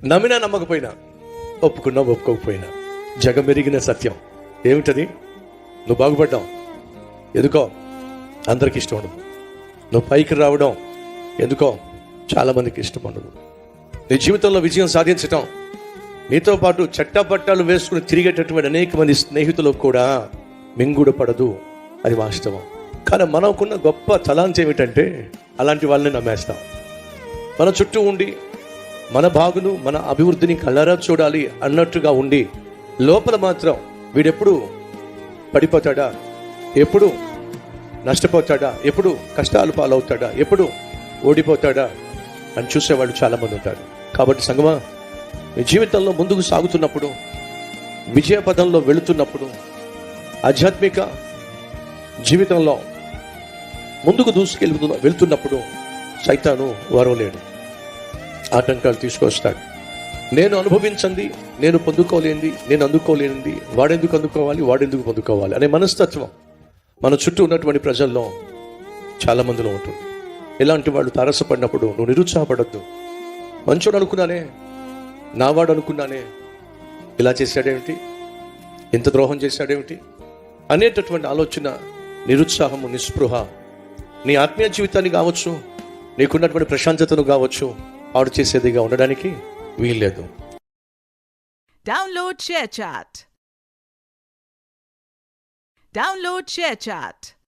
నమ్మినా నమ్మకపోయినా, ఒప్పుకున్నా ఒప్పుకోకపోయినా, జగమెరిగిన సత్యం ఏమిటది? నువ్వు బాగుపడ్డావు ఎందుకో అందరికి ఇష్టం ఉండదు. నువ్వు పైకి రావడం ఎందుకో చాలామందికి ఇష్టం ఉండదు. నీ జీవితంలో విజయం సాధించటం, నీతో పాటు చట్టపట్టాలు వేసుకుని తిరిగేటటువంటి అనేక మంది స్నేహితులకు కూడా మింగుడు పడదు. అది వాస్తవం. కానీ మనకున్న గొప్ప తలాంతి ఏమిటంటే అలాంటి వాళ్ళని నమ్మేస్తాం. మన చుట్టూ ఉండి మన బాగును మన అభివృద్ధిని కళ్ళారా చూడాలి అన్నట్టుగా ఉండి లోపల మాత్రం వీడెప్పుడు పడిపోతాడా, ఎప్పుడు నష్టపోతాడా, ఎప్పుడు కష్టాలు పాలవుతాడా, ఎప్పుడు ఓడిపోతాడా అని చూసేవాళ్ళు చాలామంది ఉంటారు. కాబట్టి సంగమా, మీ జీవితంలో ముందుకు సాగుతున్నప్పుడు, విజయ పదంలో వెళుతున్నప్పుడు, ఆధ్యాత్మిక జీవితంలో ముందుకు వెళ్తున్నప్పుడు సైతాను వరవలేడు, ఆటంకాలు తీసుకొస్తాడు. నేను అనుభవించింది, నేను పొందుకోలేనిది, నేను అందుకోలేనిది వాడెందుకు అందుకోవాలి, వాడెందుకు పొందుకోవాలి అనే మనస్తత్వం మన చుట్టూ ఉన్నటువంటి ప్రజల్లో చాలామందిలో ఉంటుంది. ఇలాంటి వాళ్ళు తారసపడినప్పుడు నువ్వు నిరుత్సాహపడద్దు. మంచోడు అనుకున్నానే, నావాడు అనుకున్నానే, ఇలా చేశాడేమిటి, ఇంత ద్రోహం చేశాడేమిటి అనేటటువంటి ఆలోచన, నిరుత్సాహము, నిస్పృహ నీ ఆత్మీయ జీవితాన్ని కావచ్చు, నీకున్నటువంటి ప్రశాంతతను కావచ్చు పాడు చేసేదిగా ఉండడానికి వీల్లేదు. Download ShareChat.